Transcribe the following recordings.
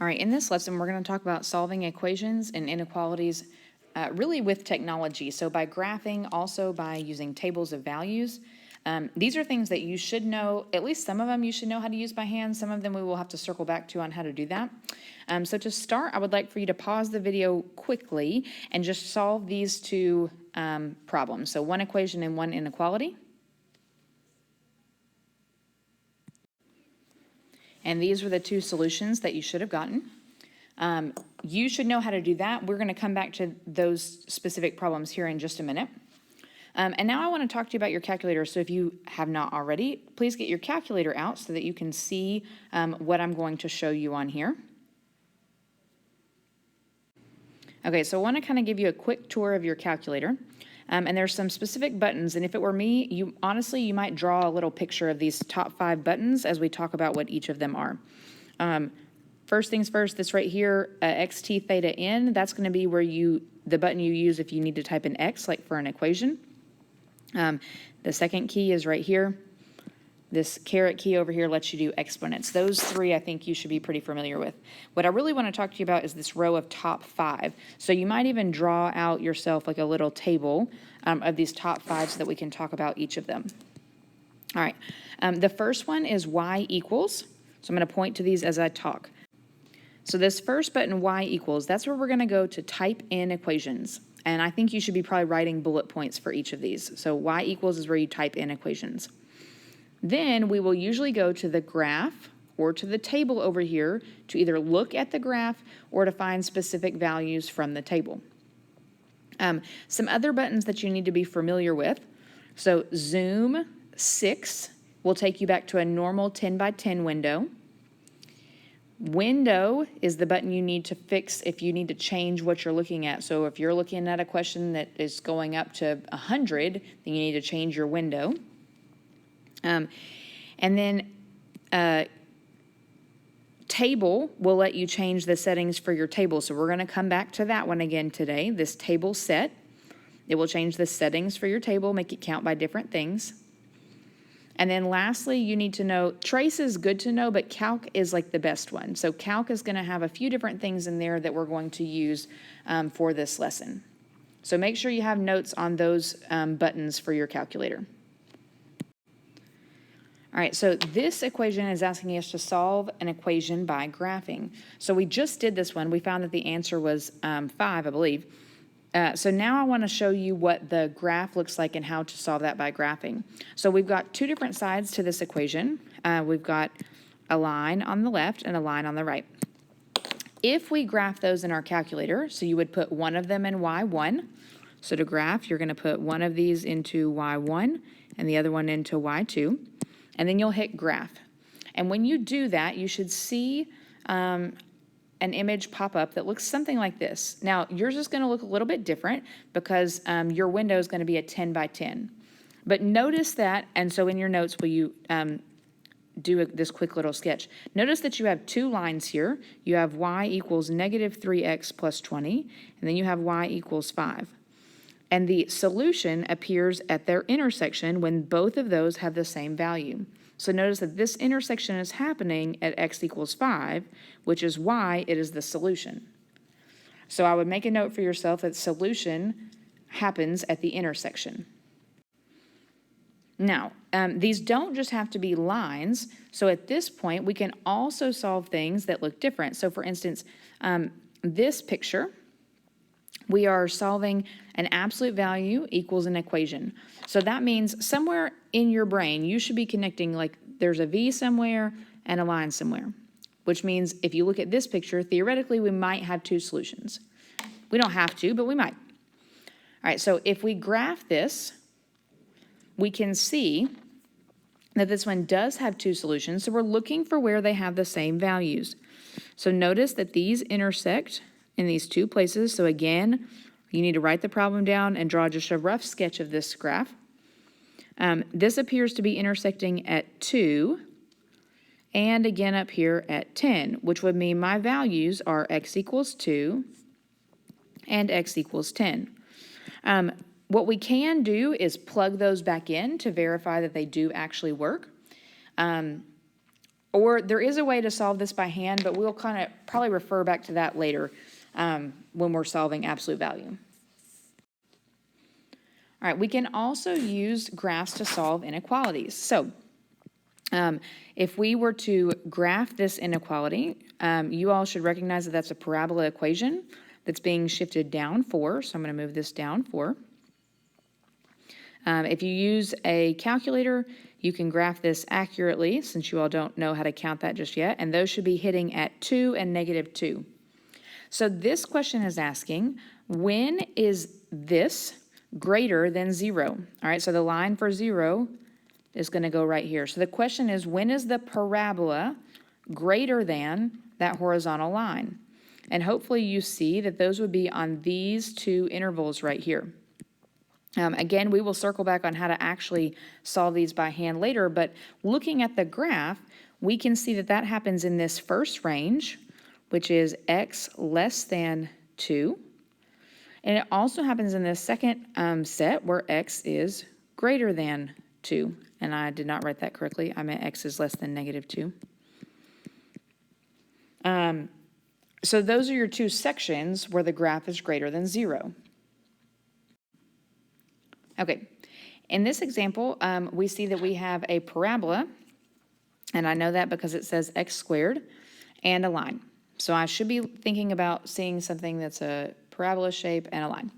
All right, in this lesson, we're going to talk about solving equations and inequalities really with technology. So by graphing, also by using tables of values. These are things that you should know, at least some of them you should know how to use by hand. Some of them we will have to circle back to on how to do that. So to start, I would like for you to pause the video quickly and just solve these two problems. So one equation and one inequality. And these were the two solutions that you should have gotten. You should know how to do that. We're going to come back to those specific problems here in just a minute. And now I want to talk to you about your calculator. So if you have not already, please get your calculator out so that you can see what I'm going to show you on here. Okay, so I want to kind of give you a quick tour of your calculator. And there's some specific buttons, and if it were me, you might draw a little picture of these top 5 buttons as we talk about what each of them are. First things first, this right here, xt theta n, that's going to be where the button you use if you need to type in x, like for an equation. The second key is right here. This caret key over here lets you do exponents. Those 3 I think you should be pretty familiar with. What I really want to talk to you about is this row of top 5. So you might even draw out yourself like a little table of these top 5 so that we can talk about each of them. All right, the first one is y equals. So I'm going to point to these as I talk. So this first button, y equals, that's where we're going to go to type in equations. And I think you should be probably writing bullet points for each of these. So y equals is where you type in equations. Then we will usually go to the graph or to the table over here to either look at the graph or to find specific values from the table. Some other buttons that you need to be familiar with. So zoom 6 will take you back to a normal 10 by 10 window. Window is the button you need to fix if you need to change what you're looking at. So if you're looking at a question that is going up to 100, then you need to change your window. And then table will let you change the settings for your table. So we're going to come back to that one again today, this table set. It will change the settings for your table, make it count by different things. And then lastly, you need to know, trace is good to know, but calc is like the best one. So calc is going to have a few different things in there that we're going to use for this lesson. So make sure you have notes on those buttons for your calculator. All right, so this equation is asking us to solve an equation by graphing. So we just did this one. We found that the answer was 5, I believe. So now I want to show you what the graph looks like and how to solve that by graphing. So we've got 2 different sides to this equation. We've got a line on the left and a line on the right. If we graph those in our calculator, so you would put one of them in y1. So to graph, you're going to put one of these into y1 and the other one into y2. And then you'll hit graph. And when you do that, you should see an image pop up that looks something like this. Now, yours is going to look a little bit different because your window is going to be a 10 by 10. But notice that, and so in your notes, will you do this quick little sketch. Notice that you have 2 lines here. You have y equals negative 3x plus 20, and then you have y equals 5. And the solution appears at their intersection when both of those have the same value. So notice that this intersection is happening at x equals 5, which is why it is the solution. So I would make a note for yourself that solution happens at the intersection. Now, these don't just have to be lines. So at this point, we can also solve things that look different. So for instance, this picture, we are solving an absolute value equals an equation. So that means somewhere in your brain, you should be connecting like there's a V somewhere and a line somewhere, which means if you look at this picture, theoretically, we might have 2 solutions. We don't have to, but we might. All right, so if we graph this, we can see that this one does have 2 solutions. So we're looking for where they have the same values. So notice that these intersect in these 2 places. So again, you need to write the problem down and draw just a rough sketch of this graph. This appears to be intersecting at 2 and again up here at 10, which would mean my values are x equals 2 and x equals 10. What we can do is plug those back in to verify that they do actually work. Or there is a way to solve this by hand, but we'll kind of probably refer back to that later when we're solving absolute value. All right, we can also use graphs to solve inequalities. So if we were to graph this inequality, you all should recognize that that's a parabola equation that's being shifted down 4. So I'm going to move this down 4. If you use a calculator, you can graph this accurately, since you all don't know how to count that just yet, and those should be hitting at 2 and -2. So this question is asking, when is this greater than 0? All right, so the line for 0 is going to go right here. So the question is, when is the parabola greater than that horizontal line? And hopefully you see that those would be on these 2 intervals right here. Again, we will circle back on how to actually solve these by hand later, but looking at the graph, we can see that that happens in this first range, which is x less than 2. And it also happens in the second set where x is greater than 2. And I did not write that correctly. I meant x is less than -2. So those are your 2 sections where the graph is greater than 0. Okay, in this example, we see that we have a parabola, and I know that because it says x squared, and a line. So I should be thinking about seeing something that's a parabola shape and a line.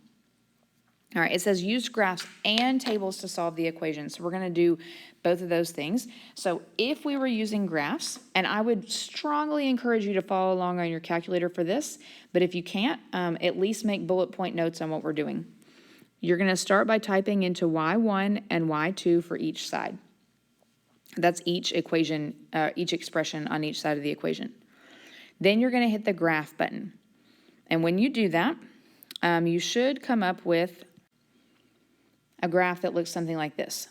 All right, it says use graphs and tables to solve the equation. So we're going to do both of those things. So if we were using graphs, and I would strongly encourage you to follow along on your calculator for this, but if you can't, at least make bullet point notes on what we're doing. You're going to start by typing into y1 and y2 for each side. That's each equation, each expression on each side of the equation. Then you're going to hit the graph button. And when you do that, you should come up with a graph that looks something like this.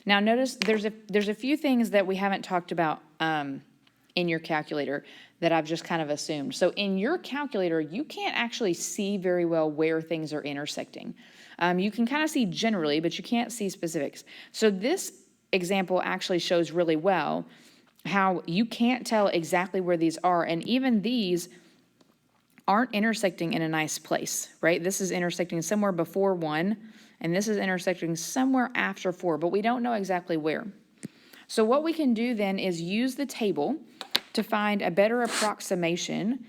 Now notice there's a few things that we haven't talked about in your calculator that I've just kind of assumed. So in your calculator, you can't actually see very well where things are intersecting. You can kind of see generally, but you can't see specifics. So this example actually shows really well how you can't tell exactly where these are, and even these aren't intersecting in a nice place, right? This is intersecting somewhere before 1, and this is intersecting somewhere after 4, but we don't know exactly where. So what we can do then is use the table to find a better approximation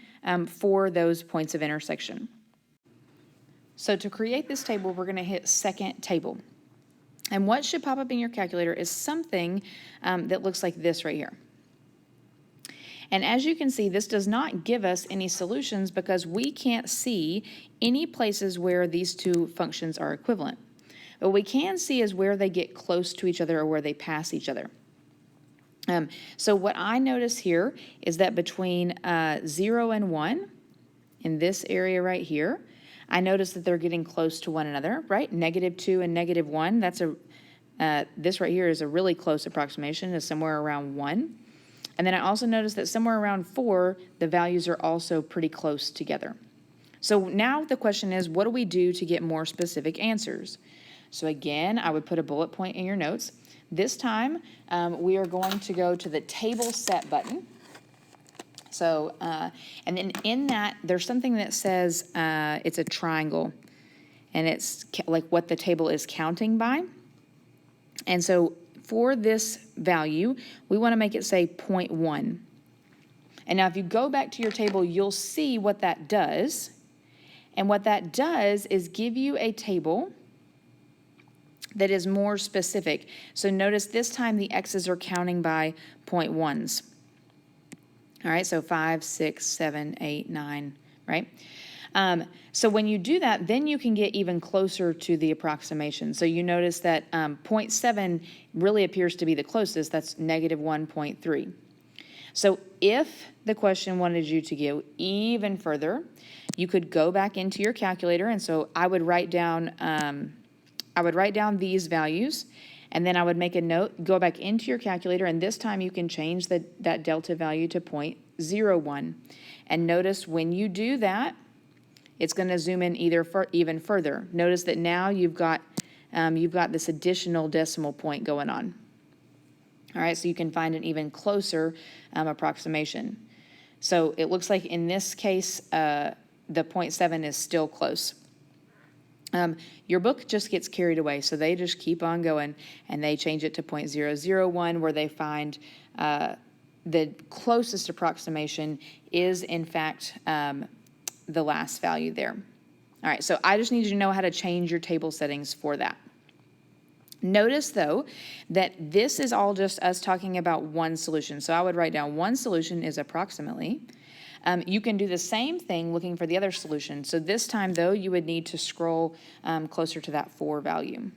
for those points of intersection. So to create this table, we're going to hit second table. And what should pop up in your calculator is something that looks like this right here. And as you can see, this does not give us any solutions because we can't see any places where these 2 functions are equivalent. What we can see is where they get close to each other or where they pass each other. So what I notice here is that between 0 and 1, in this area right here, I notice that they're getting close to one another, right? -2 and -1, that's this right here is a really close approximation, is somewhere around 1. And then I also notice that somewhere around 4, the values are also pretty close together. So now the question is, what do we do to get more specific answers? So again, I would put a bullet point in your notes. This time, we are going to go to the table set button. So, and then in that, there's something that says it's a triangle, and it's like what the table is counting by. And so for this value, we want to make it say 0.1. And now if you go back to your table, you'll see what that does. And what that does is give you a table that is more specific. So notice this time the x's are counting by 0.1s. All right, so 5, 6, 7, 8, 9, right? So when you do that, then you can get even closer to the approximation. So you notice that 0.7 really appears to be the closest. That's -1.3. So if the question wanted you to go even further, you could go back into your calculator, and so I would write down these values, and then I would make a note, go back into your calculator, and this time you can change that delta value to 0.01. And notice when you do that, it's going to zoom in even further. Notice that now you've got this additional decimal point going on. All right, so you can find an even closer approximation. So it looks like in this case, the 0.7 is still close. Your book just gets carried away, so they just keep on going, and they change it to 0.001, where they find the closest approximation is, in fact, the last value there. All right, so I just need you to know how to change your table settings for that. Notice, though, that this is all just us talking about one solution. So I would write down one solution is approximately. You can do the same thing looking for the other solution. So this time, though, you would need to scroll closer to that 4 value.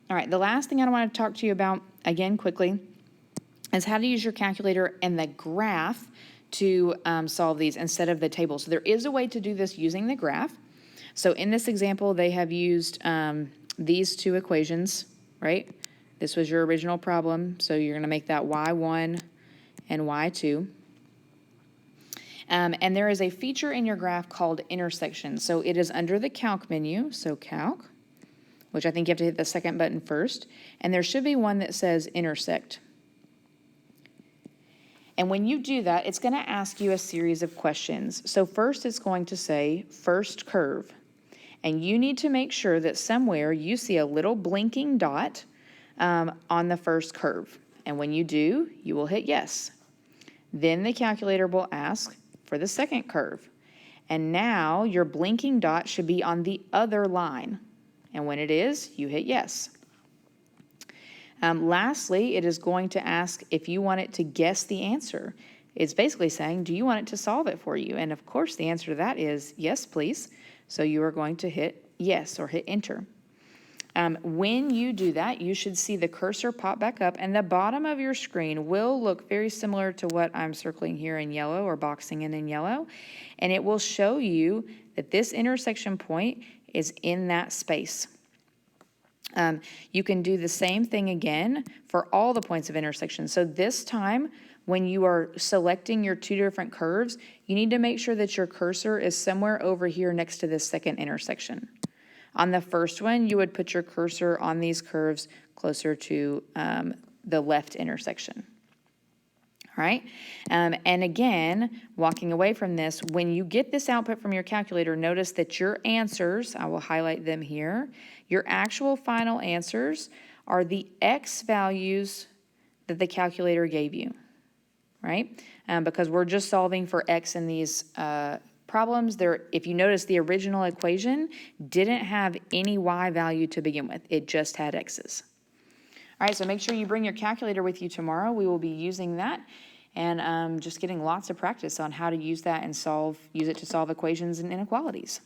All right, the last thing I want to talk to you about, again, quickly, is how to use your calculator and the graph to solve these instead of the table. So there is a way to do this using the graph. So in this example, they have used these two equations, right? This was your original problem, so you're going to make that y1 and y2. And there is a feature in your graph called intersection. So it is under the calc menu, so calc, which I think you have to hit the second button first, and there should be one that says intersect. And when you do that, it's going to ask you a series of questions. So first it's going to say first curve. And you need to make sure that somewhere you see a little blinking dot on the first curve. And when you do, you will hit yes. Then the calculator will ask for the second curve. And now your blinking dot should be on the other line. And when it is, you hit yes. Lastly, it is going to ask if you want it to guess the answer. It's basically saying, do you want it to solve it for you? And of course, the answer to that is yes, please. So you are going to hit yes or hit enter. When you do that, you should see the cursor pop back up, and the bottom of your screen will look very similar to what I'm circling here in yellow or boxing in yellow, and it will show you that this intersection point is in that space. You can do the same thing again for all the points of intersection. So this time, when you are selecting your two different curves, you need to make sure that your cursor is somewhere over here next to this second intersection. On the first one, you would put your cursor on these curves closer to the left intersection. All right, and again, walking away from this, when you get this output from your calculator, notice that your answers, I will highlight them here, your actual final answers are the X values that the calculator gave you, right? Because we're just solving for X in these problems. If you notice, the original equation didn't have any Y value to begin with. It just had X's. All right, so make sure you bring your calculator with you tomorrow. We will be using that and just getting lots of practice on how to use that and use it to solve equations and inequalities.